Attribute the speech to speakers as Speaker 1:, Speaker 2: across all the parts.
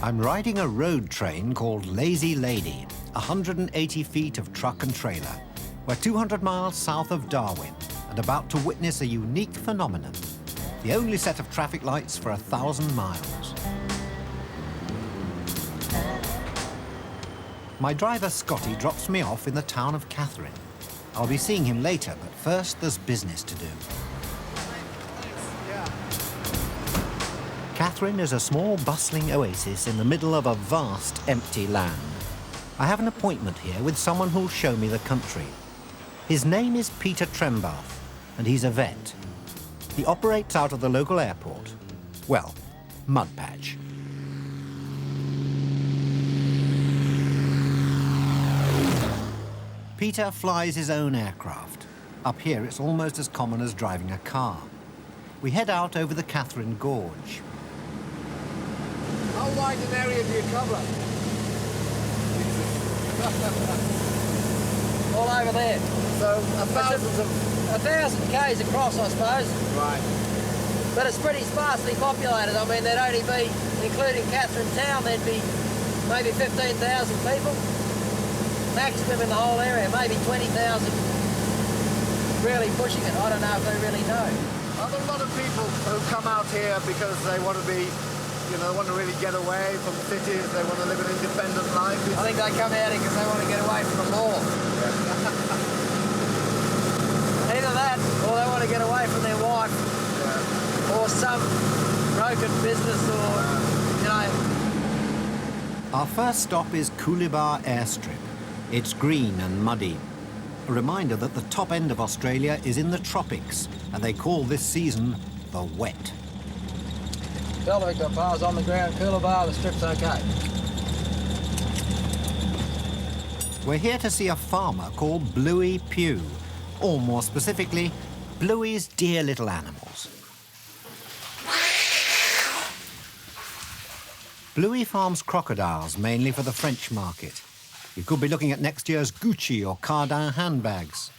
Speaker 1: I'm riding a road train called Lazy Lady, 180 feet of truck and trailer. We're 200 miles south of Darwin and about to witness a unique phenomenon. The only set of traffic lights for 1,000 miles. My driver, Scotty, drops me off in the town of Catherine. I'll be seeing him later, but first there's business to do. Catherine is a small, bustling oasis in the middle of a vast, empty land. I have an appointment here with someone who'll show me the country. His name is Peter Trembath, and he's a vet. He operates out of the local airport. Well, Mudpatch. Peter flies his own aircraft. Up here, it's almost as common as driving a car. We head out over the Catherine Gorge.
Speaker 2: How wide an area do you cover?
Speaker 3: All over there.
Speaker 2: So,
Speaker 3: 1,000 k's across, I suppose.
Speaker 2: Right.
Speaker 3: But it's pretty sparsely populated. I mean, there'd only be, including Catherine Town, there'd be maybe 15,000 people. Maximum in the whole area, maybe 20,000. Really pushing it. I don't know if they really know.
Speaker 2: Are there a lot of people who come out here because they want to be, you know, want to really get away from cities, they want to live an independent life?
Speaker 3: I think they come out here because they want to get away from the law. Either that, or they want to get away from their wife, or some broken business, or, you know.
Speaker 1: Our first stop is Coolibah Airstrip. It's green and muddy. A reminder that the top end of Australia is in the tropics, and they call this season the wet.
Speaker 3: Belvic bars on the ground, Coolibah, the strip's okay.
Speaker 1: We're here to see a farmer called Bluey Pugh, or more specifically, Bluey's dear little animals. Bluey farms crocodiles, mainly for the French market. You could be looking at next year's Gucci or Cardin handbags.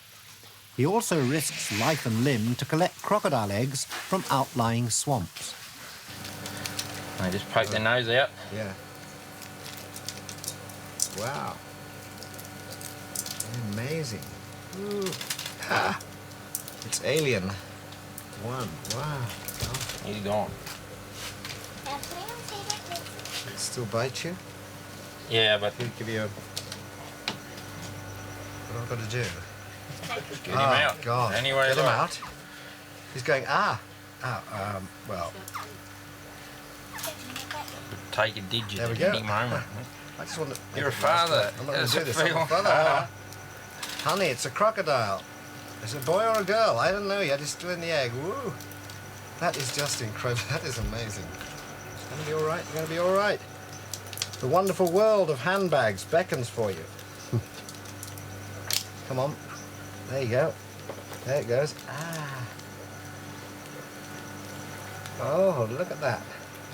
Speaker 1: He also risks life and limb to collect crocodile eggs from outlying swamps.
Speaker 4: They just poke their nose out.
Speaker 2: Yeah. Wow. Amazing. Ooh. Ah. It's alien. One. Wow. Oh.
Speaker 4: He's gone.
Speaker 2: It still bite you?
Speaker 4: Yeah, but
Speaker 2: He'll give you a... What have I got to do?
Speaker 4: get him out.
Speaker 2: God.
Speaker 4: Anyway,
Speaker 2: Get him out. He's going, well,
Speaker 4: take a digit
Speaker 2: there we
Speaker 4: at
Speaker 2: go.
Speaker 4: any moment.
Speaker 2: I just want to...
Speaker 4: You're a father.
Speaker 2: I'm not going
Speaker 4: Does
Speaker 2: to do
Speaker 4: it
Speaker 2: this. I'm a
Speaker 4: feel-
Speaker 2: father. Honey, it's a crocodile. Is it a boy or a girl? I don't know yet. It's still in the egg. Woo! That is just incredible. That is amazing. It's going to be all right. You're going to be all right. The wonderful world of handbags beckons for you. Come on. There you go. There it goes. Ah. Oh, look at that.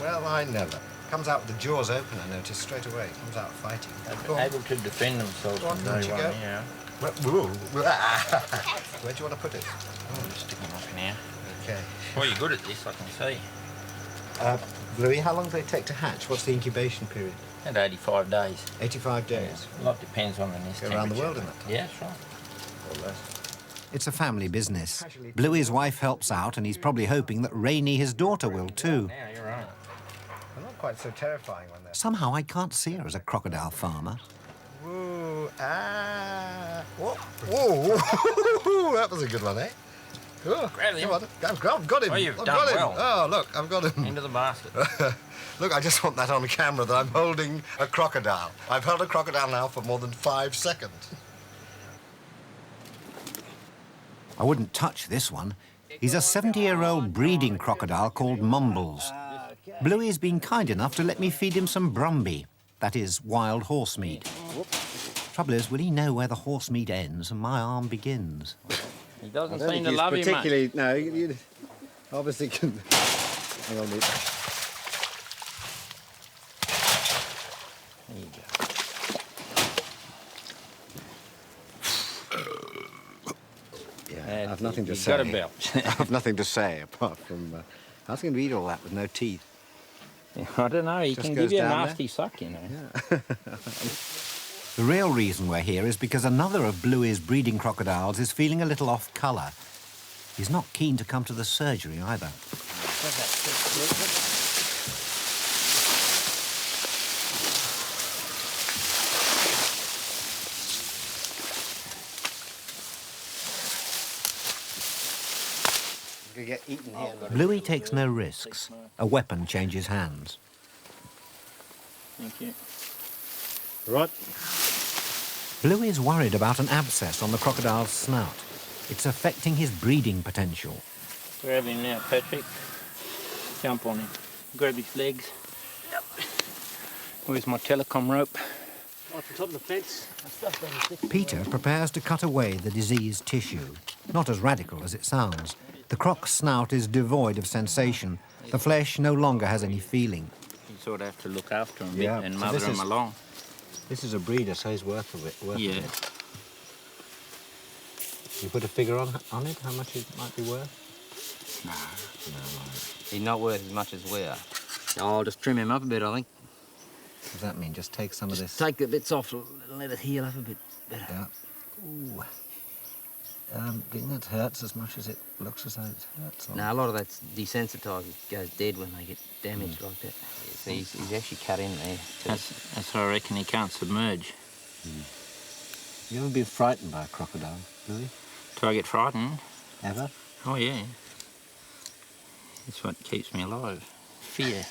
Speaker 2: Well, I never. Comes out with the jaws open, I notice, straight away. Comes out fighting. Go on.
Speaker 4: Able to defend themselves
Speaker 2: Go on,
Speaker 4: from
Speaker 2: out
Speaker 4: day
Speaker 2: you
Speaker 4: one.
Speaker 2: go.
Speaker 4: Yeah.
Speaker 2: Where do you want to put it?
Speaker 4: Oh, just stick him up in here.
Speaker 2: Okay.
Speaker 4: Well, you're good at this, I can see.
Speaker 1: Bluey, how long do they take to hatch? What's the incubation period?
Speaker 4: At 85 days.
Speaker 1: 85 days.
Speaker 4: A lot depends on the nest
Speaker 1: Go around the
Speaker 4: temperature.
Speaker 1: world in that time?
Speaker 4: Yeah, that's right.
Speaker 2: Or less.
Speaker 1: It's a family business. Bluey's wife helps out, and he's probably hoping that Rainey, his daughter, will too.
Speaker 4: Now you're right.
Speaker 2: They're not quite so terrifying when they're...
Speaker 1: Somehow I can't see her as a crocodile farmer.
Speaker 2: Woo! Ah! Whoa! Whoa! That was a good one, eh? Oh,
Speaker 4: Grab him.
Speaker 2: come on. I've got him.
Speaker 4: Oh, you've
Speaker 2: I've
Speaker 4: done
Speaker 2: got him.
Speaker 4: well.
Speaker 2: Oh, look, I've got him.
Speaker 4: Into the basket.
Speaker 2: Look, I just want that on camera that I'm holding a crocodile. I've held a crocodile now for more than 5 seconds.
Speaker 1: I wouldn't touch this one. He's a 70-year-old breeding crocodile called Mumbles. Bluey's been kind enough to let me feed him some brumby, that is, wild horse meat. Trouble is, will he know where the horse meat ends and my arm begins?
Speaker 4: He doesn't seem to love you much.
Speaker 2: No, you obviously can... Hang on, mate.
Speaker 4: There you go.
Speaker 2: I have nothing to
Speaker 4: You've
Speaker 2: say.
Speaker 4: got a belt.
Speaker 2: I have nothing to say apart from asking him to eat all that with no teeth.
Speaker 4: I don't know, he
Speaker 2: Just
Speaker 4: can
Speaker 2: goes
Speaker 4: give you a
Speaker 2: down
Speaker 4: nasty suck, you know.
Speaker 1: The real reason we're here is because another of Bluey's breeding crocodiles is feeling a little off colour. He's not keen to come to the surgery either.
Speaker 2: You get eaten here.
Speaker 1: Bluey takes no risks. A weapon changes hands.
Speaker 4: Thank you.
Speaker 2: Right.
Speaker 1: Bluey is worried about an abscess on the crocodile's snout. It's affecting his breeding potential.
Speaker 4: Grab him now, Patrick. Jump on him. Grab his legs. Where's my telecom rope?
Speaker 5: Off the top of the fence.
Speaker 1: Peter prepares to cut away the diseased tissue. Not as radical as it sounds. The croc's snout is devoid of sensation. The flesh no longer has any feeling.
Speaker 4: You sort of have to look after him a
Speaker 2: Yeah,
Speaker 4: bit and
Speaker 2: so
Speaker 4: mother
Speaker 2: this
Speaker 4: him
Speaker 2: is-
Speaker 4: along.
Speaker 2: This is a breeder, so he's worth of it.
Speaker 4: Yeah.
Speaker 2: You put a figure on it, how much it might be worth?
Speaker 6: He's not worth as much as we are. I'll just trim him up a bit, I think.
Speaker 2: What does that mean? Just take some of this.
Speaker 6: Take the bits off and let it heal up a bit better.
Speaker 2: Yeah. Ooh. Do you think that hurts as much as it looks as though it hurts? Or?
Speaker 6: Now, a lot of that's desensitised. It goes dead when they get damaged like that. So he's actually cut in there.
Speaker 4: That's why I reckon he can't submerge.
Speaker 2: You ever been frightened by a crocodile, Louis?
Speaker 4: Do I get frightened?
Speaker 2: Ever?
Speaker 4: Oh, yeah. That's what keeps me alive. Fear.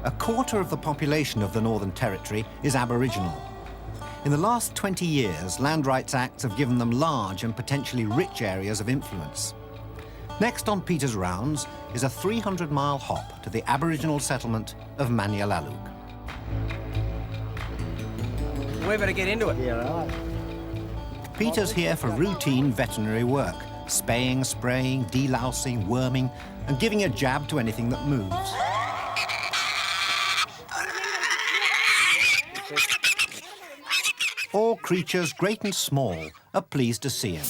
Speaker 1: A quarter of the population of the Northern Territory is Aboriginal. In the last 20 years, land rights acts have given them large and potentially rich areas of influence. Next on Peter's rounds is a 300-mile hop to the Aboriginal settlement of Manyalaluk.
Speaker 6: We better get into it.
Speaker 2: Yeah, right.
Speaker 1: Peter's here for routine veterinary work, spaying, spraying, delousing, worming, and giving a jab to anything that moves. All creatures, great and small, are pleased to see him.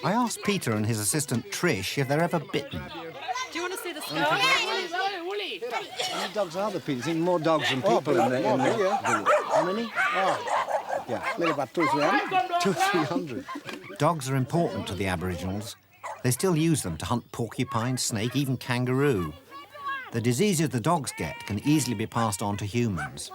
Speaker 1: I asked Peter and his assistant Trish if they're ever bitten.
Speaker 7: Do you want to see the scar?
Speaker 2: How many dogs are there, Peter? There's more dogs than people in the village. How many? Oh, yeah, maybe about 200-300. 200-300.
Speaker 1: Dogs are important to the Aboriginals. They still use them to hunt porcupine, snake, even kangaroo. The diseases the dogs get can easily be passed on to humans.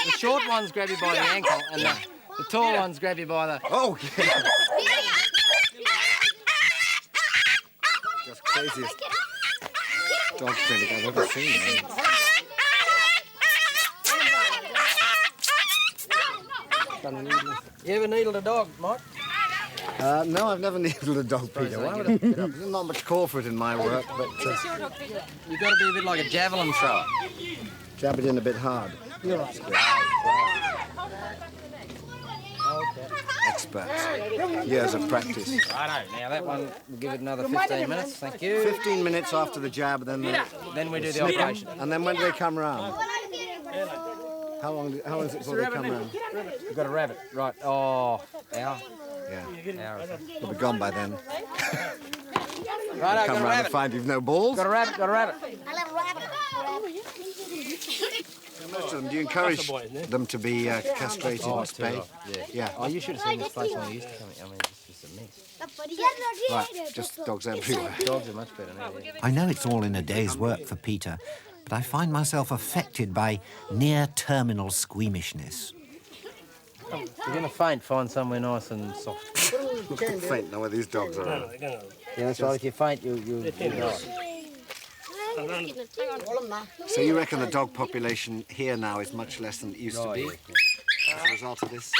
Speaker 6: The short ones grab you by the ankle, and the tall ones grab you by the...
Speaker 2: Oh, yeah. Just craziest dog clinic I've ever seen.
Speaker 6: You ever needled a dog, Mike?
Speaker 2: No, I've never needled a dog, Peter. Why would I pick it up? There's not much call for it in my work, but
Speaker 6: You've got to be a bit like a javelin thrower.
Speaker 2: jab it in a bit hard. Experts. Years of practice.
Speaker 6: Righto, now that one, we'll give it another 15 minutes, thank you.
Speaker 2: 15 minutes after the jab, then
Speaker 6: Then we do the operation.
Speaker 2: and then when do they come round? How long is it before they come round?
Speaker 6: We've got a rabbit, right, hour.
Speaker 2: Yeah,
Speaker 6: Hour or so.
Speaker 2: they'll be gone by then.
Speaker 6: Righto, got
Speaker 2: Come
Speaker 6: a
Speaker 2: round and
Speaker 6: rabbit.
Speaker 2: find you've no balls.
Speaker 6: Got a rabbit, got a rabbit.
Speaker 2: Most of them, do you encourage them to be castrated and spayed? Yeah.
Speaker 6: Oh, you should have seen this place when we used to come. I mean, it's just a mess.
Speaker 2: Right, just dogs everywhere.
Speaker 6: Dogs are much better now. Yeah.
Speaker 1: I know it's all in a day's work for Peter, but I find myself affected by near-terminal squeamishness.
Speaker 6: If you're going to faint, find somewhere nice and soft.
Speaker 2: Look at faint now where these dogs are.
Speaker 6: Yeah, that's right. If you faint, you'll die.
Speaker 2: So you reckon the dog population here now is much less than it used to be as a result of this?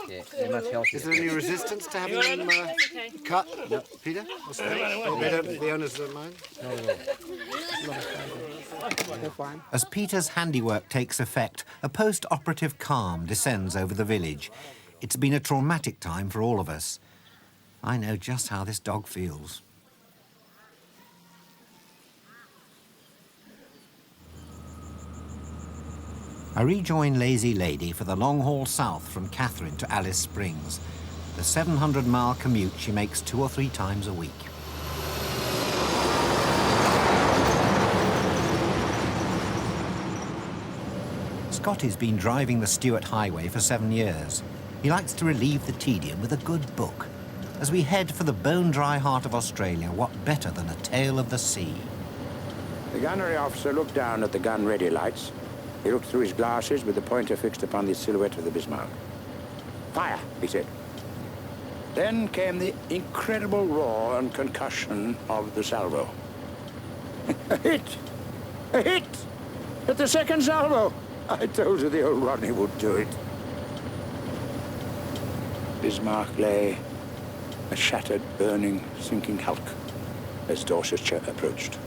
Speaker 6: Yeah, they're much healthier.
Speaker 2: Is there any resistance to having them cut, Peter? The owners don't mind?
Speaker 1: As Peter's handiwork takes effect, a post-operative calm descends over the village. It's been a traumatic time for all of us. I know just how this dog feels. I rejoin Lazy Lady for the long haul south from Catherine to Alice Springs, the 700-mile commute she makes 2 or 3 times a week. Scotty's been driving the Stuart Highway for 7 years. He likes to relieve the tedium with a good book. As we head for the bone-dry heart of Australia, what better than A Tale of the Sea?
Speaker 7: The gunnery officer looked down at the gun-ready lights. He looked through his glasses with the pointer fixed upon the silhouette of the Bismarck. "Fire," he said. Then came the incredible roar and concussion of the salvo. A hit! A hit! At the second salvo! I told you the old Rodney would do it. Bismarck lay a shattered, burning, sinking hulk as Dorsetshire approached.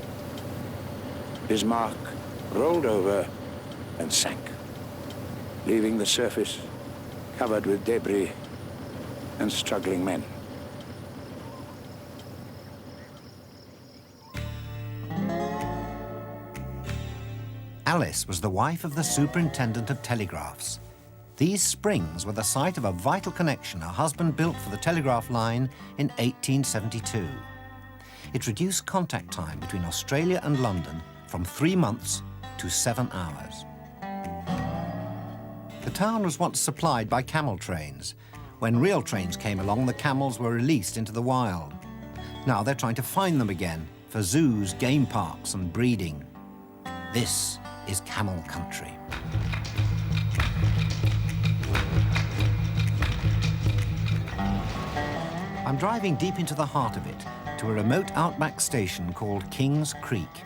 Speaker 7: Bismarck rolled over and sank, leaving the surface covered with debris and struggling men.
Speaker 1: Alice was the wife of the superintendent of telegraphs. These springs were the site of a vital connection her husband built for the telegraph line in 1872. It reduced contact time between Australia and London from 3 months to 7 hours. The town was once supplied by camel trains. When real trains came along, the camels were released into the wild. Now they're trying to find them again for zoos, game parks and breeding. This is camel country. I'm driving deep into the heart of it, to a remote outback station called Kings Creek.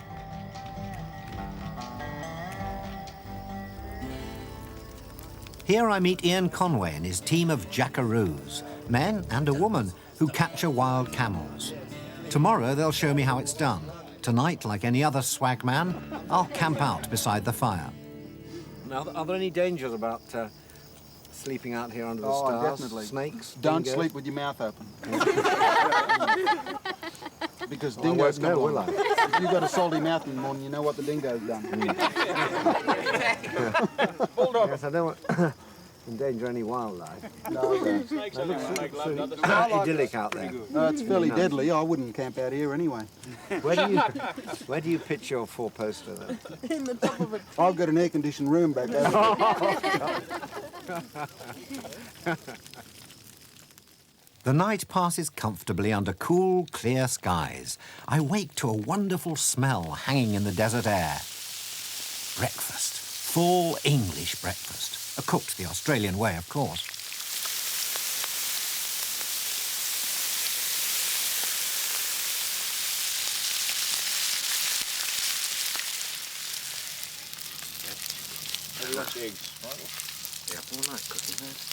Speaker 1: Here I meet Ian Conway and his team of jackaroos, men and a woman who capture wild camels. Tomorrow they'll show me how it's done. Tonight, like any other swag man, I'll camp out beside the fire.
Speaker 2: Now, are there any dangers about sleeping out here under the stars?
Speaker 8: Definitely.
Speaker 2: Snakes?
Speaker 8: Don't
Speaker 2: dingoes?
Speaker 8: sleep with your mouth open. Because
Speaker 2: Well, I
Speaker 8: dingoes
Speaker 2: won't know,
Speaker 8: come
Speaker 2: will
Speaker 8: along.
Speaker 2: I?
Speaker 8: If you've got a salty mouth in the morning, you know what the dingo's done.
Speaker 2: Yes, I don't want endanger any wildlife.
Speaker 8: No,
Speaker 5: Snakes are make love, not the
Speaker 2: It's idyllic out there.
Speaker 8: it's fairly deadly. I wouldn't camp out here anyway.
Speaker 2: Where do you pitch your 4-poster then?
Speaker 8: In the top of it. I've got an air-conditioned room back there.
Speaker 1: The night passes comfortably under cool, clear skies. I wake to a wonderful smell hanging in the desert air. Breakfast. Full English breakfast. Cooked the Australian way, of course.
Speaker 5: Have you watched eggs?
Speaker 2: Yeah, all night cooking those.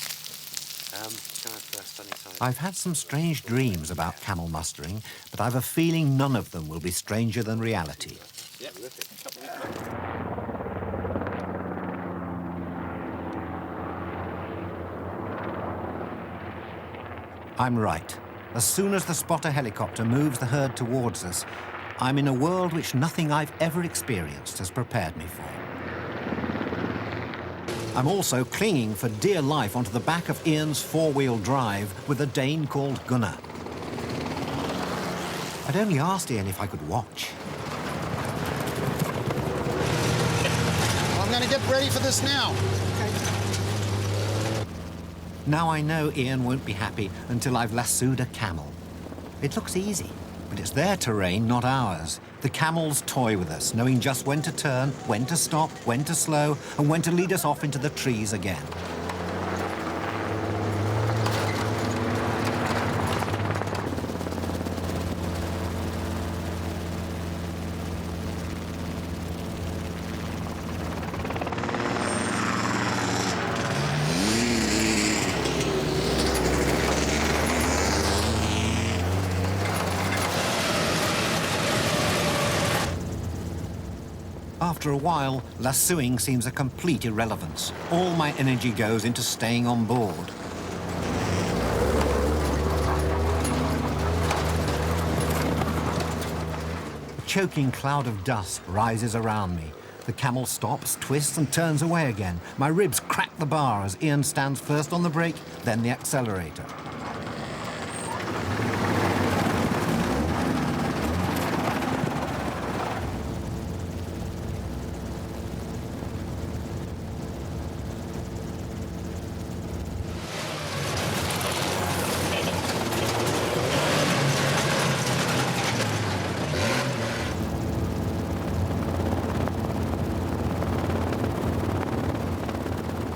Speaker 1: I've had some strange dreams about camel mustering, but I've a feeling none of them will be stranger than reality.
Speaker 5: Yep, that's it.
Speaker 1: I'm right. As soon as the spotter helicopter moves the herd towards us, I'm in a world which nothing I've ever experienced has prepared me for. I'm also clinging for dear life onto the back of Ian's 4-wheel drive with a Dane called Gunnar. I'd only asked Ian if I could watch.
Speaker 8: I'm going to get ready for this now.
Speaker 1: Now I know Ian won't be happy until I've lassoed a camel. It looks easy, but it's their terrain, not ours. The camels toy with us, knowing just when to turn, when to stop, when to slow, and when to lead us off into the trees again. After a while, lassoing seems a complete irrelevance. All my energy goes into staying on board. A choking cloud of dust rises around me. The camel stops, twists and turns away again. My ribs crack the bar as Ian stands first on the brake, then the accelerator.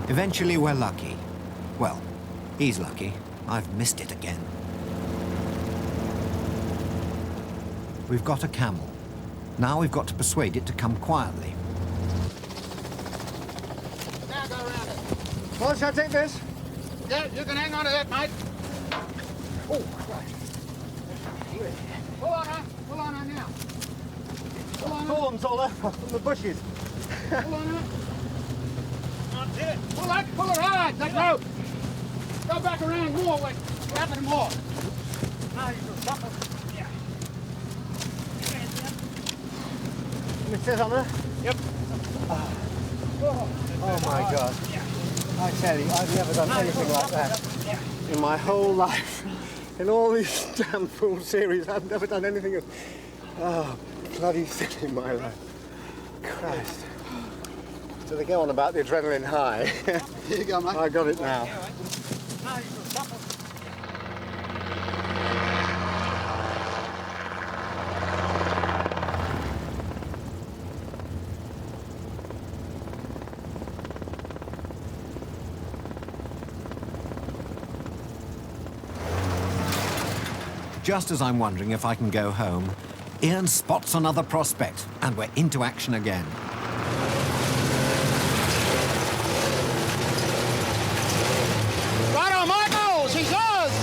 Speaker 1: Eventually, we're lucky. Well, he's lucky. I've missed it again. We've got a camel. Now we've got to persuade it to come quietly.
Speaker 8: Now go around it.
Speaker 2: Well, shall I take this?
Speaker 8: Yeah, you can hang on to that, mate.
Speaker 2: Oh, right.
Speaker 8: Pull on her. Pull on her now. Pull on her.
Speaker 2: Thorns all over from the bushes.
Speaker 8: Pull on her. Pull her hard, that rope. Go back around more, wait. Grab it more. Now you can stop it. Yeah.
Speaker 2: Let me sit on her.
Speaker 8: Yep.
Speaker 2: Oh my God. I tell you, I've never done anything like that in my whole life. In all these damn fool series, I've never done anything as bloody thing in my life. Christ. So they go on about the adrenaline high.
Speaker 8: Here you go, mate.
Speaker 2: I got it now.
Speaker 8: Now you can stop it.
Speaker 1: Just as I'm wondering if I can go home, Ian spots another prospect, and we're into action again.
Speaker 8: Right on, Michael! She's yours!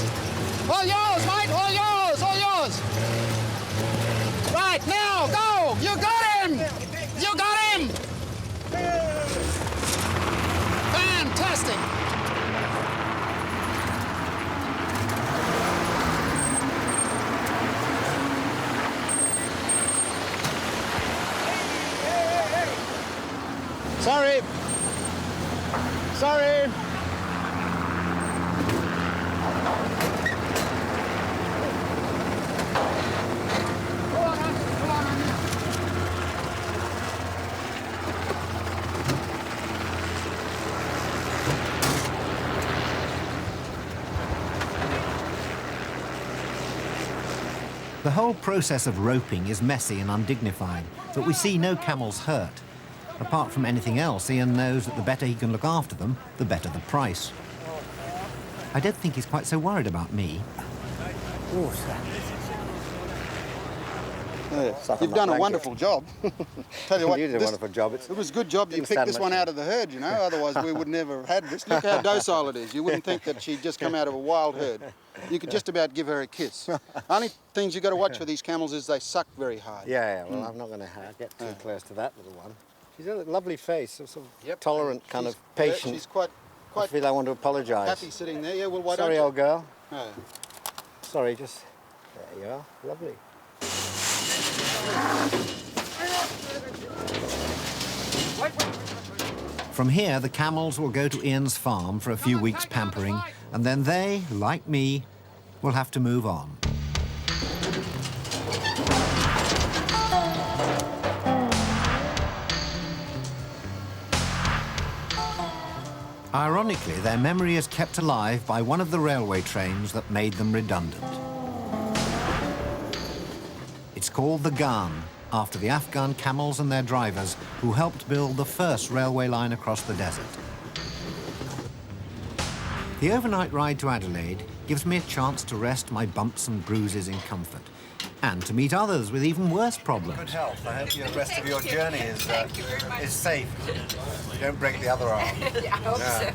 Speaker 8: All yours, mate! All yours! All yours! Right, now, go! You got him! You got him! Fantastic!
Speaker 2: Sorry. Sorry.
Speaker 8: Pull on her! Pull on her now!
Speaker 1: The whole process of roping is messy and undignified, but we see no camels hurt. Apart from anything else, Ian knows that the better he can look after them, the better the price. I don't think he's quite so worried about me.
Speaker 8: You've done a wonderful job. Tell you what,
Speaker 2: You did a wonderful job.
Speaker 8: It was a good job you
Speaker 2: Didn't
Speaker 8: picked
Speaker 2: stand
Speaker 8: this
Speaker 2: much
Speaker 8: one
Speaker 2: in
Speaker 8: out of the herd, you know, otherwise we would never have had this. Look how docile it is. You wouldn't think that she'd just come out of a wild herd. You could just about give her a kiss. Only things you've got to watch for these camels is they suck very hard.
Speaker 2: Yeah, well, I'm not going to get too close to that little one. She's got a lovely face, a sort of tolerant, kind of patient.
Speaker 8: She's quite
Speaker 2: I feel I want to apologise.
Speaker 8: happy sitting there. Yeah, well, why
Speaker 2: Sorry,
Speaker 8: don't you?
Speaker 2: old girl.
Speaker 8: No.
Speaker 2: Sorry, just... There you are. Lovely.
Speaker 1: From here, the camels will go to Ian's farm for a few weeks pampering, and then they, like me, will have to move on. Ironically, their memory is kept alive by one of the railway trains that made them redundant. It's called the Ghan, after the Afghan camels and their drivers who helped build the first railway line across the desert. The overnight ride to Adelaide gives me a chance to rest my bumps and bruises in comfort, and to meet others with even worse problems.
Speaker 2: Good health. I hope the rest of your journey is safe. You don't break the other arm.
Speaker 9: Yeah, I hope so.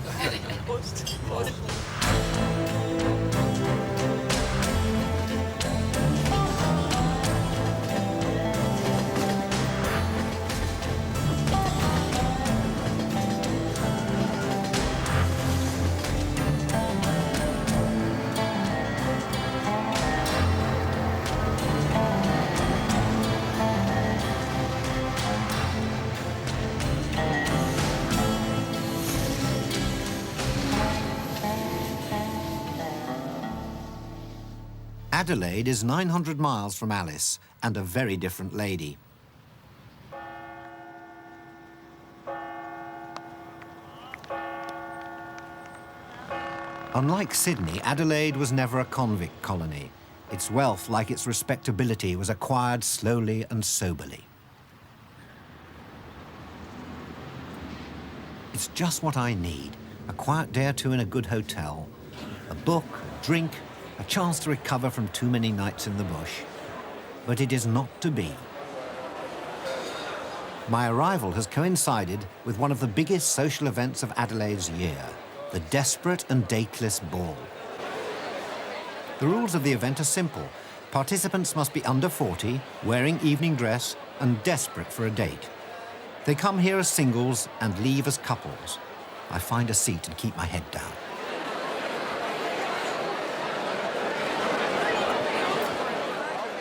Speaker 1: Adelaide is 900 miles from Alice and a very different lady. Unlike Sydney, Adelaide was never a convict colony. Its wealth, like its respectability, was acquired slowly and soberly. It's just what I need. A quiet day or two in a good hotel. A book, a drink, a chance to recover from too many nights in the bush. But it is not to be. My arrival has coincided with one of the biggest social events of Adelaide's year, the Desperate and Dateless Ball. The rules of the event are simple. Participants must be under 40, wearing evening dress, and desperate for a date. They come here as singles and leave as couples. I find a seat and keep my head down.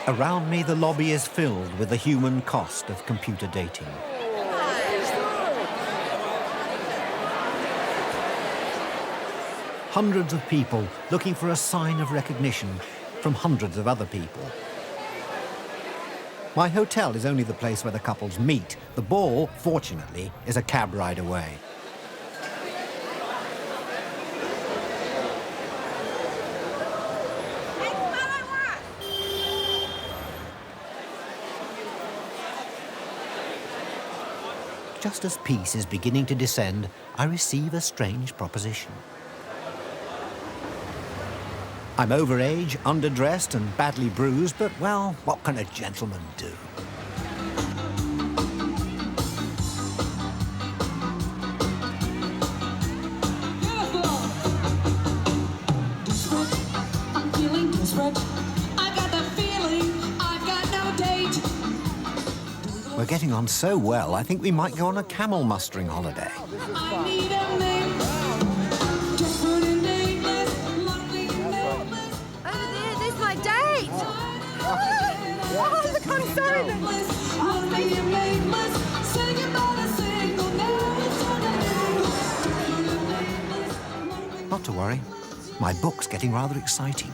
Speaker 1: Around me, the lobby is filled with the human cost of computer dating. Hundreds of people looking for a sign of recognition from hundreds of other people. My hotel is only the place where the couples meet. The ball, fortunately, is a cab ride away. Just as peace is beginning to descend, I receive a strange proposition. I'm overage, underdressed and badly bruised, but, well, what can a gentleman do?
Speaker 10: I'm feeling desperate. I got the feeling I've got no date.
Speaker 1: We're getting on so well, I think we might go on a camel mustering holiday.
Speaker 10: I need a name. Desperate and dateless, lonely and helpless.
Speaker 9: Over there, there's my date. Oh, look, I'm sorry.
Speaker 10: Lonely and nameless, say goodbye to single now.
Speaker 1: Not to worry, my book's getting rather exciting.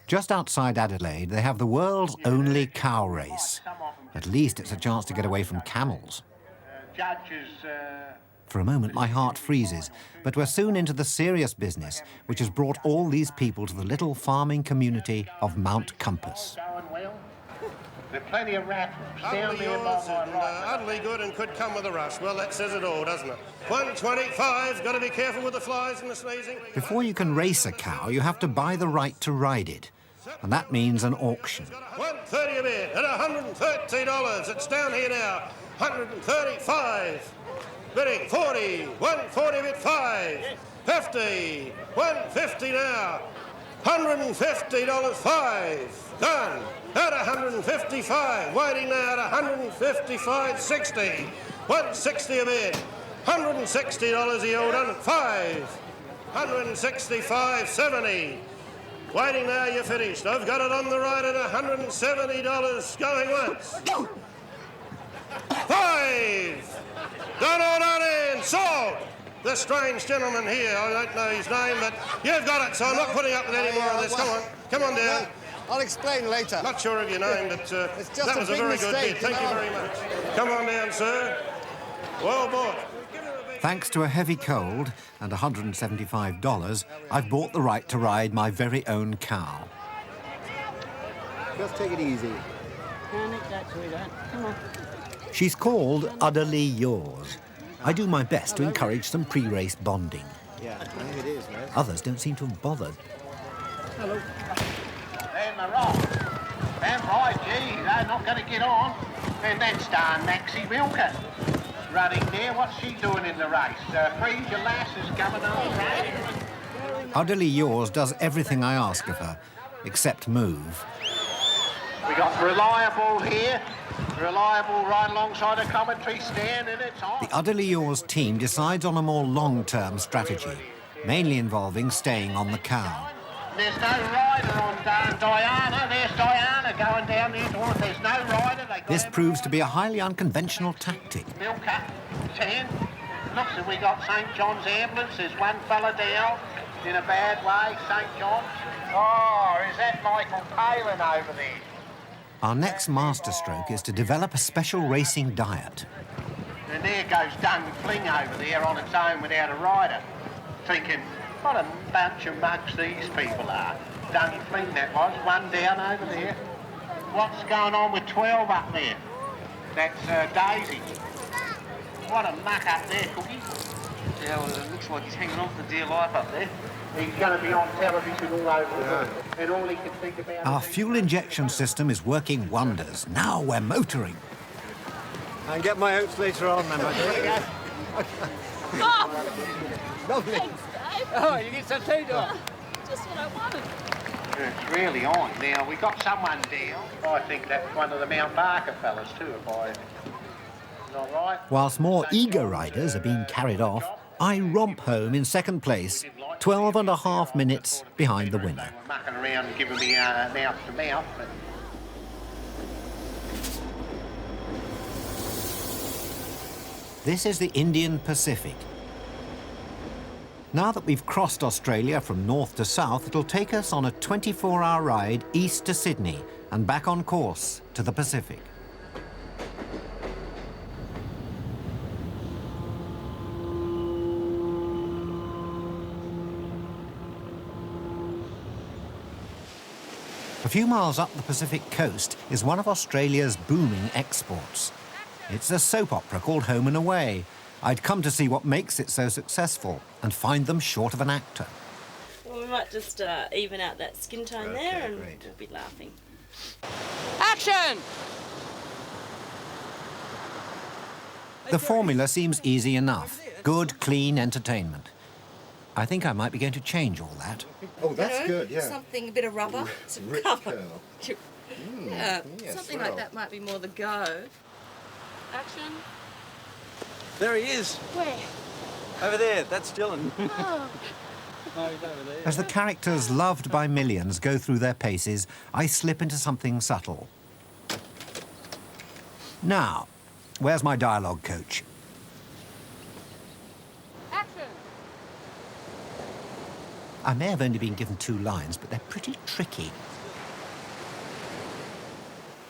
Speaker 1: Just outside Adelaide, they have the world's only cow race. At least it's a chance to get away from camels. For a moment, my heart freezes, but we're soon into the serious business, which has brought all these people to the little farming community of Mount Compass.
Speaker 5: There's plenty of rattles down there utterly good and could come with a rush. Well, that says it all, doesn't it? 125, got to be careful with the flies and the sneezing.
Speaker 1: Before you can race a cow, you have to buy the right to ride it. And that means an auction.
Speaker 5: 130 a bid at $130. It's down here now. 135. Bidding 40. 140 bid 5. 50. 150 now. $150 5. Done. At 155. Waiting now at 155. 60. 160 a bid. $160 he owed on 5. 165. 70. Waiting now, you're finished. I've got it on the right at $170 going once. 5. Done or done in. Sold. This strange gentleman here, I don't know his name, but you've got it, so I'm not putting up with any more of this. Come on. Come on down.
Speaker 2: I'll explain later.
Speaker 5: Not sure of your name, but
Speaker 2: it's just
Speaker 5: that was a
Speaker 2: big
Speaker 5: very
Speaker 2: mistake,
Speaker 5: good bid. Thank you very much. Come on down, sir. Well bought.
Speaker 1: Thanks to a heavy cold and $175, I've bought the right to ride my very own cow.
Speaker 2: Just take it easy.
Speaker 9: Come on.
Speaker 1: She's called Utterly Yours. I do my best to encourage some pre-race bonding.
Speaker 2: Yeah, I think it is, mate.
Speaker 1: Others don't seem to have bothered.
Speaker 5: Hello. Then the rock. Them right, gee, they're not going to get on. And that's darn Maxie Wilker. Running there, what's she doing in the race? Freeze your lasses coming on.
Speaker 1: Utterly Yours does everything I ask of her, except move.
Speaker 5: We got Reliable here. Reliable right alongside the commentary stand, and it's on.
Speaker 1: The Utterly Yours team decides on a more long-term strategy, mainly involving staying on the cow.
Speaker 5: There's no rider on Diana. There's Diana going down there towards. There's no rider.
Speaker 1: This proves to be a highly unconventional tactic.
Speaker 5: Milker, 10.
Speaker 11: Looks as we got St John's ambulance. There's one fella down in a bad way, St John's. Oh, is that Майклом Пейлином over there?
Speaker 1: Our next masterstroke is to develop a special racing diet.
Speaker 11: And there goes Dung Fling over there on its own without a rider. Thinking, what a bunch of mugs these people are. Dung Fling that was, one down over there. What's going on with 12 up there? That's Daisy. What a muck up there, Cookie.
Speaker 12: Yeah, well, it looks like he's hanging on for dear life up there.
Speaker 11: He's going to be on television all over the world. And all he can think about...
Speaker 1: Our fuel injection system is working wonders. Now we're motoring.
Speaker 2: I can get my oats later on, then.
Speaker 9: Lovely. Thanks, Dave.
Speaker 6: Oh, you get some tea, Doc?
Speaker 9: Just what I wanted.
Speaker 11: It's really on. Now, we got someone down. I think that's one of the Mount Barker fellas, too, if I... Not right?
Speaker 1: Whilst more eager riders are being carried off, I romp home in second place, 12.5 minutes behind the winner.
Speaker 11: They were mucking around and giving me mouth to mouth, but...
Speaker 1: This is the Indian Pacific. Now that we've crossed Australia from north to south, it'll take us on a 24-hour ride east to Sydney and back on course to the Pacific. A few miles up the Pacific coast is one of Australia's booming exports. It's a soap opera called Home and Away. I'd come to see what makes it so successful and find them short of an actor.
Speaker 13: Well, we might just even out that skin tone there and we'll be laughing.
Speaker 6: Action!
Speaker 1: The formula seems easy enough. Good, clean entertainment. I think I might be going to change all that.
Speaker 2: Oh, that's good, yeah.
Speaker 9: Something, a bit of rubber, some
Speaker 2: Rip
Speaker 9: colour.
Speaker 2: curl.
Speaker 9: Yeah,
Speaker 2: yes,
Speaker 9: something
Speaker 2: well.
Speaker 9: like that might be more the go. Action.
Speaker 12: There he is.
Speaker 9: Where?
Speaker 12: Over there. That's Dylan.
Speaker 9: Oh.
Speaker 12: No, he's over there.
Speaker 1: As the characters loved by millions go through their paces, I slip into something subtle. Now, where's my dialogue coach?
Speaker 9: Action.
Speaker 1: I may have only been given 2 lines, but they're pretty tricky.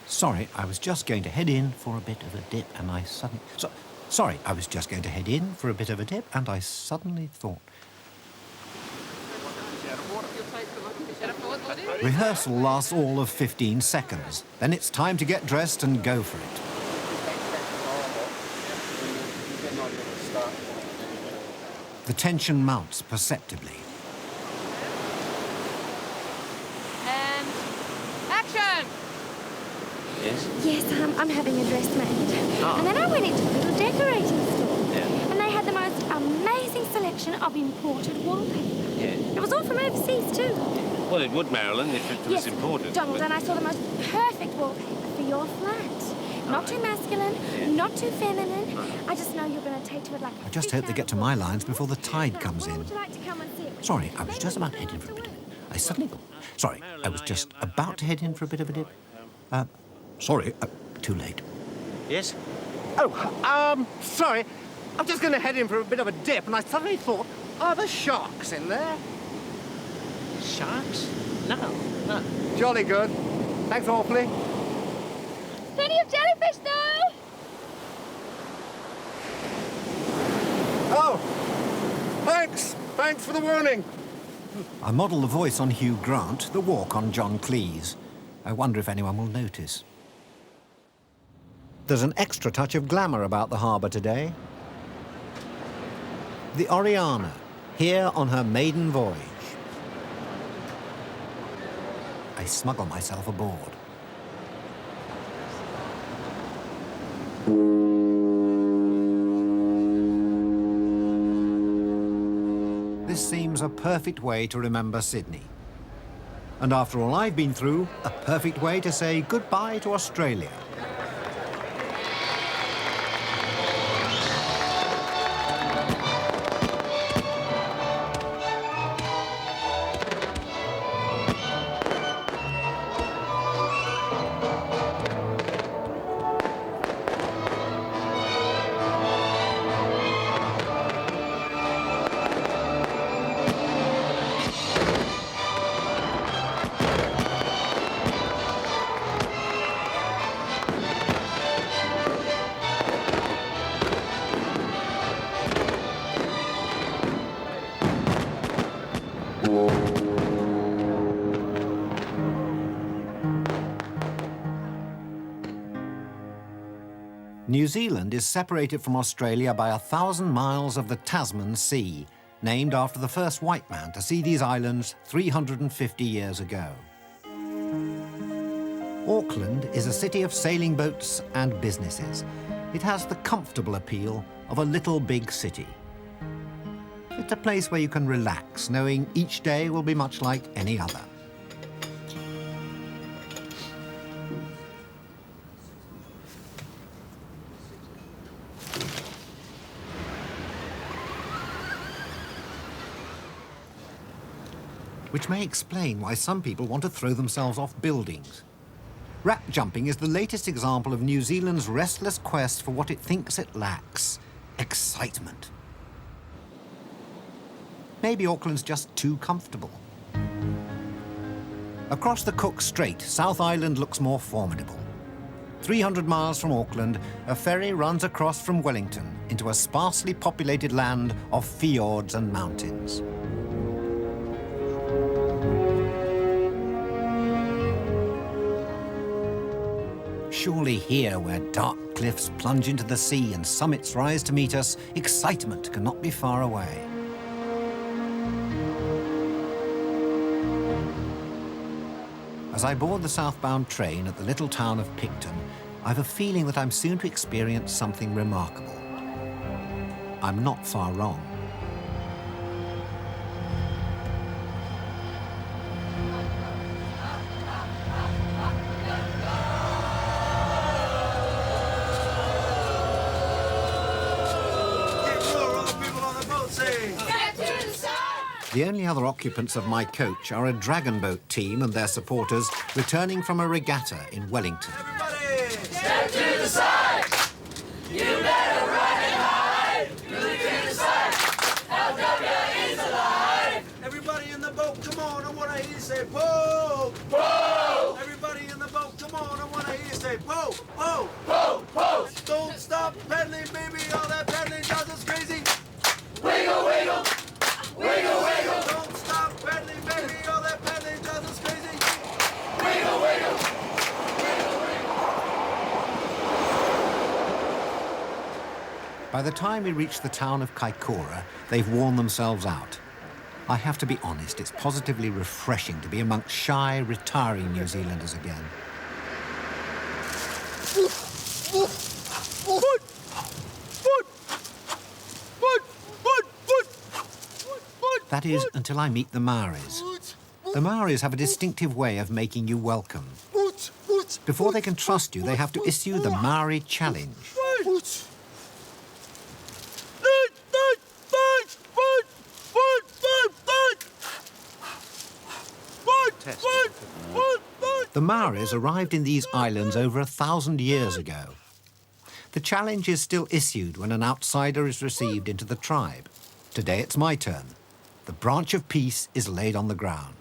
Speaker 1: Sorry, I was just going to head in for a bit of a dip and I suddenly... Sorry, I was just going to head in for a bit of a dip and I suddenly thought... Rehearsal lasts all of 15 seconds. Then it's time to get dressed and go for it. The tension mounts perceptibly.
Speaker 9: And action.
Speaker 12: Yes?
Speaker 14: Yes, I'm having a dress made.
Speaker 12: Oh.
Speaker 14: And then I went into a little decorating store.
Speaker 12: Yeah.
Speaker 14: And they had the most amazing selection of imported wallpaper.
Speaker 12: Yeah.
Speaker 14: It was all from overseas, too.
Speaker 12: Well, it would, Marilyn, if it was
Speaker 14: Yes,
Speaker 12: imported.
Speaker 14: Donald, and I saw the most perfect wallpaper for your flat. Not too masculine, not too feminine. I just know you're going to take to it like
Speaker 1: I just hope they get to my lines before the tide comes in.
Speaker 14: Would you like to come and see it?
Speaker 1: Sorry, I was just about to head in for a bit of it. I suddenly thought... Sorry, I was just about to head in for a bit of a dip. Sorry, too late.
Speaker 12: Yes?
Speaker 2: Oh, sorry. I'm just going to head in for a bit of a dip, and I suddenly thought, are there sharks in there?
Speaker 12: Sharks? No.
Speaker 2: Jolly good. Thanks awfully.
Speaker 14: Plenty of jellyfish, though!
Speaker 2: Oh, thanks. Thanks for the warning.
Speaker 1: I model the voice on Hugh Grant, the walk on John Cleese. I wonder if anyone will notice. There's an extra touch of glamour about the harbour today. The Oriana, here on her maiden voyage. I smuggle myself aboard. This seems a perfect way to remember Sydney. And after all I've been through, a perfect way to say goodbye to Australia. New Zealand is separated from Australia by 1,000 miles of the Tasman Sea, named after the first white man to see these islands 350 years ago. Auckland is a city of sailing boats and businesses. It has the comfortable appeal of a little big city. It's a place where you can relax, knowing each day will be much like any other. Which may explain why some people want to throw themselves off buildings. Rap jumping is the latest example of New Zealand's restless quest for what it thinks it lacks: excitement. Maybe Auckland's just too comfortable. Across the Cook Strait, South Island looks more formidable. 300 miles from Auckland, a ferry runs across from Wellington into a sparsely populated land of fjords and mountains. Surely here, where dark cliffs plunge into the sea and summits rise to meet us, excitement cannot be far away. As I board the southbound train at the little town of Picton, I've a feeling that I'm soon to experience something remarkable. I'm not far wrong. The only other occupants of my coach are a dragon boat team and their supporters returning from a regatta in Wellington.
Speaker 10: Everybody, step to the side. You better run and hide. Move to the side. LW is alive. Everybody in the boat, come on, I want to hear you say, "Whoa, whoa." Everybody in the boat, come on, I want to hear you say, "Whoa, whoa, whoa, whoa." Don't stop pedaling, baby, all that pedaling does us crazy. Wiggle, wiggle. Wiggle, wiggle. Don't stop pedaling, baby. All that pedaling does us crazy. Wiggle, wiggle. Wiggle, wiggle.
Speaker 1: By the time we reach the town of Kaikoura, they've worn themselves out. I have to be honest, it's positively refreshing to be amongst shy, retiring New Zealanders again. That is, until I meet the Maoris. The Maoris have a distinctive way of making you welcome. Before they can trust you, they have to issue the Maori challenge. The Maoris arrived in these islands over 1,000 years ago. The challenge is still issued when an outsider is received into the tribe. Today it's my turn. The branch of peace is laid on the ground.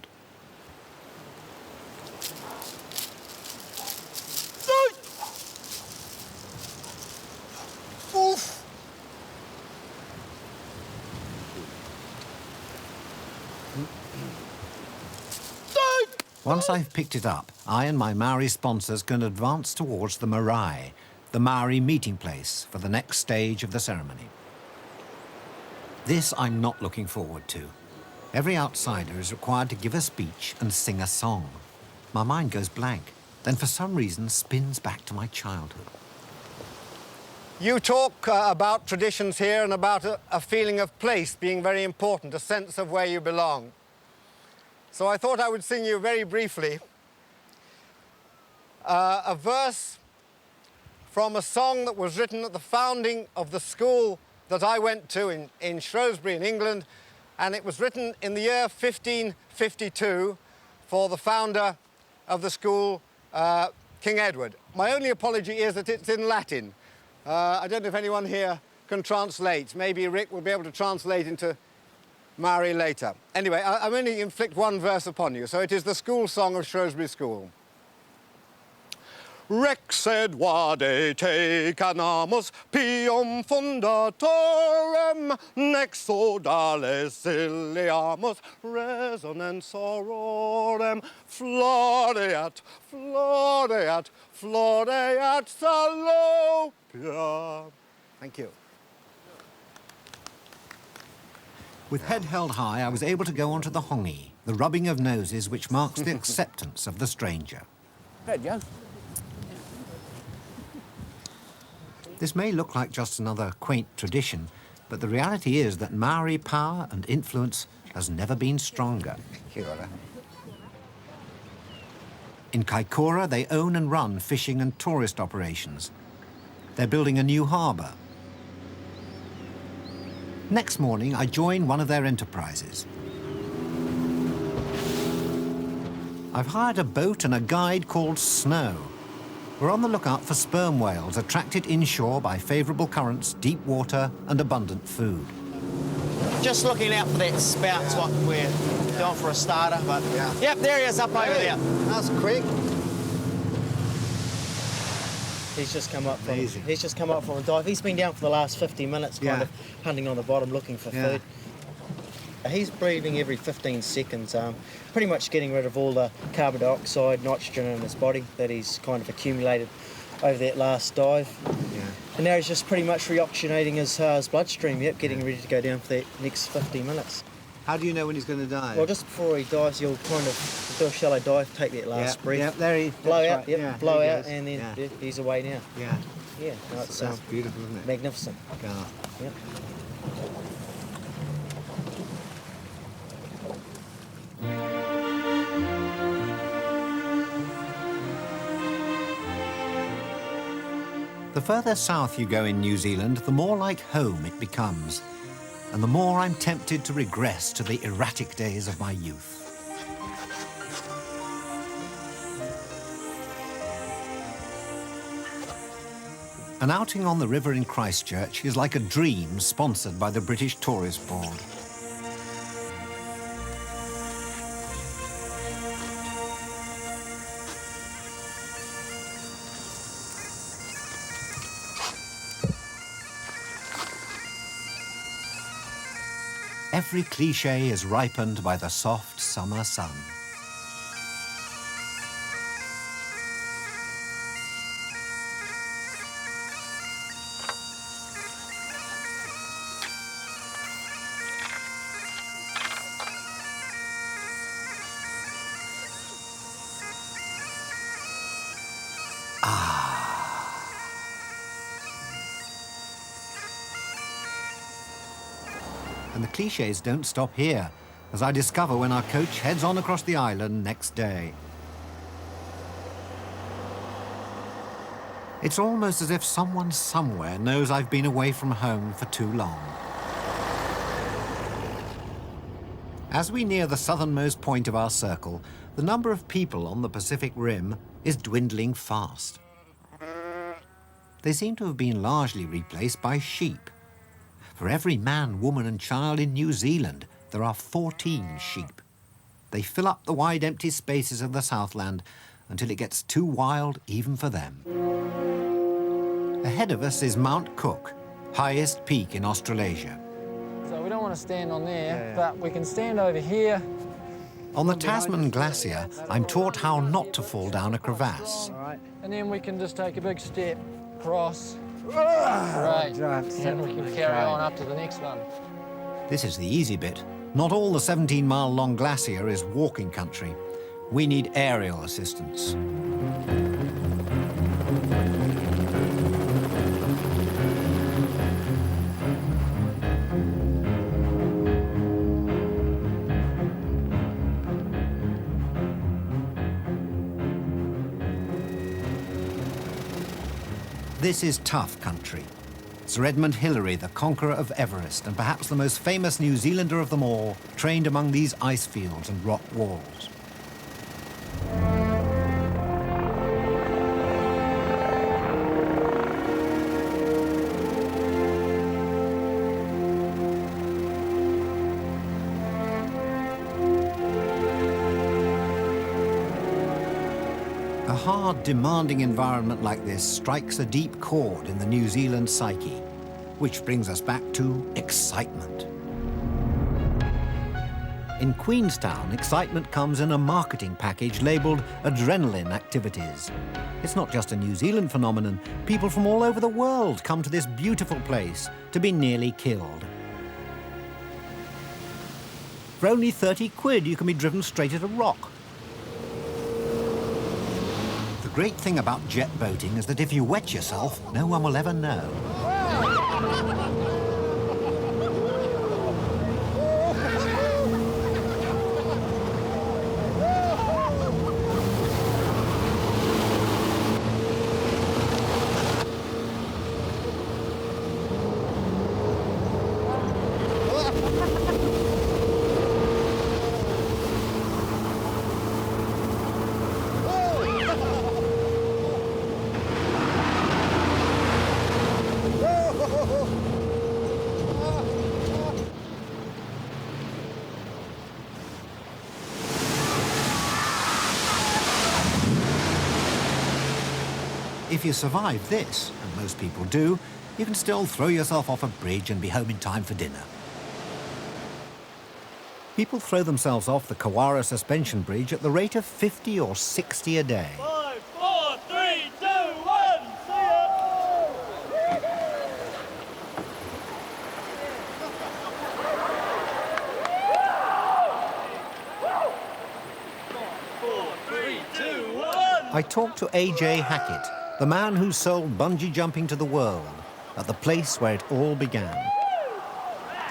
Speaker 1: Once I've picked it up, I and my Maori sponsors can advance towards the marae, the Maori meeting place for the next stage of the ceremony. This I'm not looking forward to. Every outsider is required to give a speech and sing a song. My mind goes blank, then for some reason spins back to my childhood.
Speaker 2: You talk about traditions here and about a feeling of place being very important, a sense of where you belong. So I thought I would sing you very briefly a verse from a song that was written at the founding of the school that I went to in Shrewsbury in England, and it was written in the year 1552 for the founder of the school, King Edward. My only apology is that it's in Latin. I don't know if anyone here can translate. Maybe Rick will be able to translate into Maori later. Anyway, I'm only inflict one verse upon you, so it is the school song of Shrewsbury School.
Speaker 5: Rex Edwarde tecanamus pium fundatorem nexodales iliamus resonans sororem floreat, floreat, floreat salopia.
Speaker 1: Thank you. With head held high, I was able to go on to the hongi, the rubbing of noses which marks the acceptance of the stranger.
Speaker 7: Right, Joe.
Speaker 1: This may look like just another quaint tradition, but the reality is that Maori power and influence has never been stronger. In Kaikoura, they own and run fishing and tourist operations. They're building a new harbour. Next morning, I join one of their enterprises. I've hired a boat and a guide called Snow. We're on the lookout for sperm whales attracted inshore by favourable currents, deep water and abundant food.
Speaker 15: Just looking out for that spout's what we're doing for a starter, but yep, there he is up over there.
Speaker 2: That's quick.
Speaker 15: He's just come up from a dive. He's been down for the last 50 minutes kind of hunting on the bottom looking for food. He's breathing every 15 seconds, pretty much getting rid of all the carbon dioxide, nitrogen in his body that he's kind of accumulated over that last dive. And now he's just pretty much reoxygenating his bloodstream, getting ready to go down for that next 50 minutes.
Speaker 2: How do you know when he's going to dive?
Speaker 15: Well, just before he dives, you'll kind of do a shallow dive, take that last breath.
Speaker 2: Yeah, there he
Speaker 15: blow out,
Speaker 2: right.
Speaker 15: blow out, and then he's away now.
Speaker 2: Yeah.
Speaker 15: No, it's
Speaker 2: that's beautiful, isn't it?
Speaker 15: Magnificent. Yep.
Speaker 1: The further south you go in New Zealand, the more like home it becomes, and the more I'm tempted to regress to the erratic days of my youth. An outing on the river in Christchurch is like a dream sponsored by the British Tourist Board. Every cliché is ripened by the soft summer sun. And the clichés don't stop here, as I discover when our coach heads on across the island next day. It's almost as if someone somewhere knows I've been away from home for too long. As we near the southernmost point of our circle, the number of people on the Pacific Rim is dwindling fast. They seem to have been largely replaced by sheep. For every man, woman and child in New Zealand, there are 14 sheep. They fill up the wide empty spaces of the Southland until it gets too wild even for them. Ahead of us is Mount Cook, highest peak in Australasia.
Speaker 6: So we don't want to stand on there, but we can stand over here.
Speaker 1: On the Tasman Glacier, I'm taught how not to fall down a crevasse.
Speaker 6: And then we can just take a big step across. Great. And we can carry on up to the next one.
Speaker 1: This is the easy bit. Not all the 17-mile-long glacier is walking country. We need aerial assistance. This is tough country. Sir Edmund Hillary, the conqueror of Everest, and perhaps the most famous New Zealander of them all, trained among these ice fields and rock walls. A hard, demanding environment like this strikes a deep chord in the New Zealand psyche, which brings us back to excitement. In Queenstown, excitement comes in a marketing package labelled adrenaline activities. It's not just a New Zealand phenomenon. People from all over the world come to this beautiful place to be nearly killed. For only 30 quid, you can be driven straight at a rock. The great thing about jet boating is that if you wet yourself, no one will ever know. If you survive this, and most people do, you can still throw yourself off a bridge and be home in time for dinner. People throw themselves off the Kawara suspension bridge at the rate of 50 or 60 a day.
Speaker 10: 5, 4, 3, 2, 1, see ya! 4, 3, 2, 1.
Speaker 1: I talked to A.J. Hackett, the man who sold bungee jumping to the world, at the place where it all began.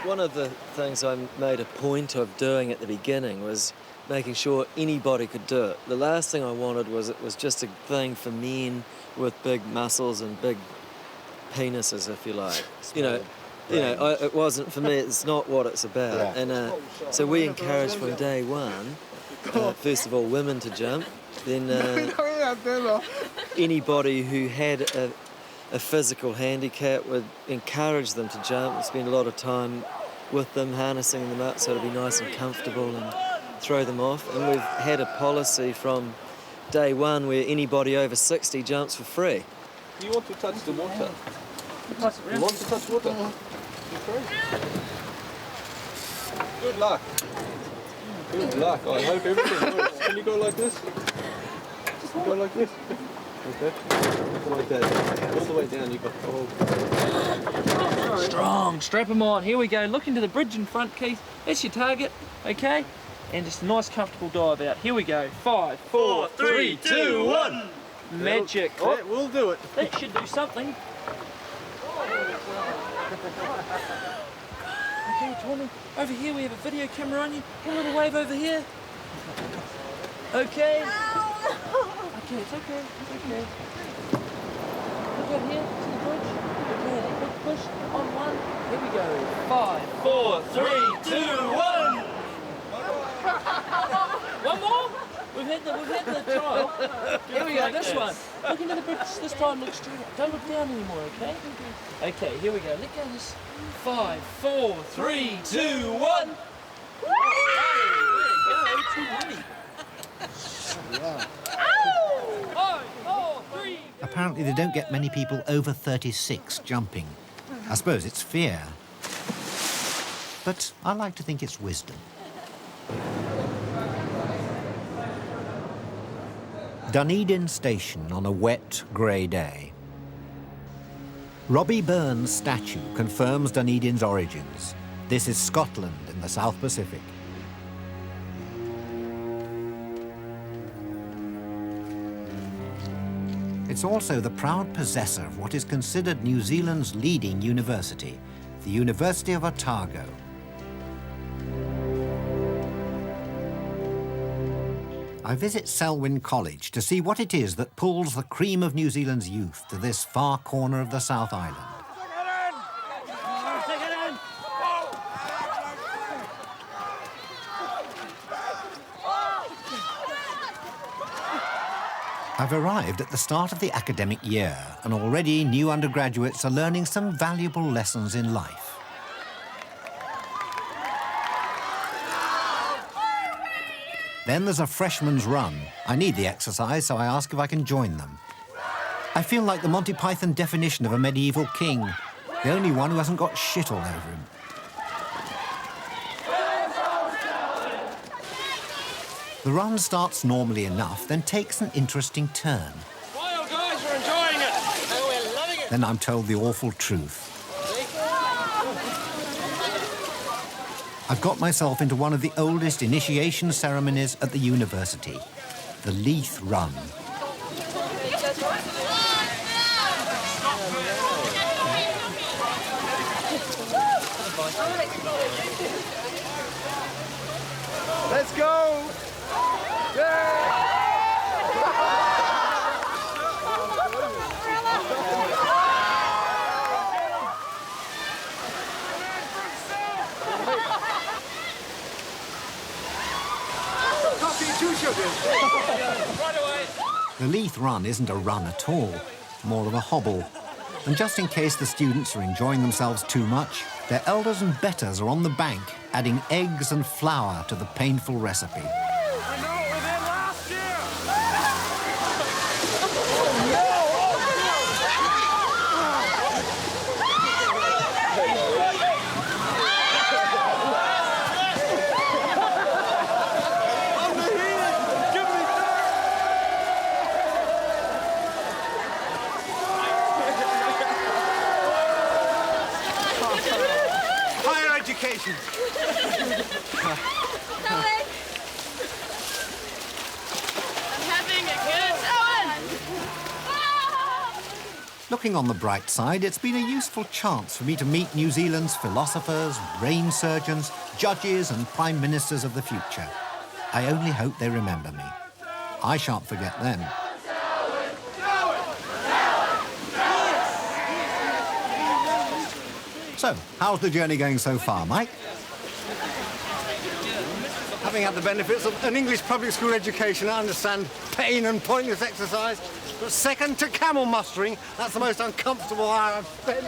Speaker 16: One of the things I made a point of doing at the beginning was making sure anybody could do it. The last thing I wanted was it was just a thing for men with big muscles and big penises, if you like. It wasn't for me. It's not what it's about. And so we encouraged from day one, first of all, women to jump. Then anybody who had a physical handicap would encourage them to jump and spend a lot of time with them, harnessing them up so it'll be nice and comfortable and throw them off. And we've had a policy from day one where anybody over 60 jumps for free.
Speaker 17: You want to touch the water? You want to touch water? You're crazy. Good luck. Good luck. I hope everything works. Can you go like this? Just go like this. Okay. Like that. All the way down. You got the whole.
Speaker 6: Strong. Strap them on. Here we go. Look into the bridge in front, Keith. That's your target. Okay. And just a nice, comfortable dive out. Here we go. 5, 4, 3, 2, 1. Magic.
Speaker 17: Oh, we'll do it.
Speaker 6: That should do something. Okay, Tommy. Over here we have a video camera on you. A little wave over here. Okay. Okay, it's okay. It's okay. Look out here to the bridge. Okay, big push on one. Here we go. 5, 4, 3, 2, 1. One more. We've had the trial. Here we go. This one. Look into the bridge. This time look straight up. Don't look down anymore. Okay. Okay. Here we go. Let go of this. 5, 4, 3, 2, 1.
Speaker 1: Apparently they don't get many people over 36 jumping. I suppose it's fear. But I like to think it's wisdom. Dunedin Station on a wet, grey day. Robbie Burns' statue confirms Dunedin's origins. This is Scotland in the South Pacific. It's also the proud possessor of what is considered New Zealand's leading university, the University of Otago. I visit Selwyn College to see what it is that pulls the cream of New Zealand's youth to this far corner of the South Island. I've arrived at the start of the academic year, and already new undergraduates are learning some valuable lessons in life. Then there's a freshman's run. I need the exercise, so I ask if I can join them. I feel like the Monty Python definition of a medieval king, the only one who hasn't got shit all over him. The run starts normally enough, then takes an interesting turn.
Speaker 5: Well, guys, we're enjoying it. Oh, we're loving it.
Speaker 1: Then I'm told the awful truth. I've got myself into one of the oldest initiation ceremonies at the university, the Leith Run.
Speaker 10: Let's go!
Speaker 1: The Leith Run isn't a run at all, more of a hobble. And just in case the students are enjoying themselves too much, their elders and betters are on the bank, adding eggs and flour to the painful recipe.
Speaker 10: Higher education.
Speaker 1: Looking on the bright side, it's been a useful chance for me to meet New Zealand's philosophers, brain surgeons, judges and prime ministers of the future. I only hope they remember me. I shan't forget them. So, how's the journey going so far, Mike?
Speaker 2: Having had the benefits of an English public school education, I understand pain and pointless exercise. But second to camel mustering, that's the most uncomfortable hour I've spent.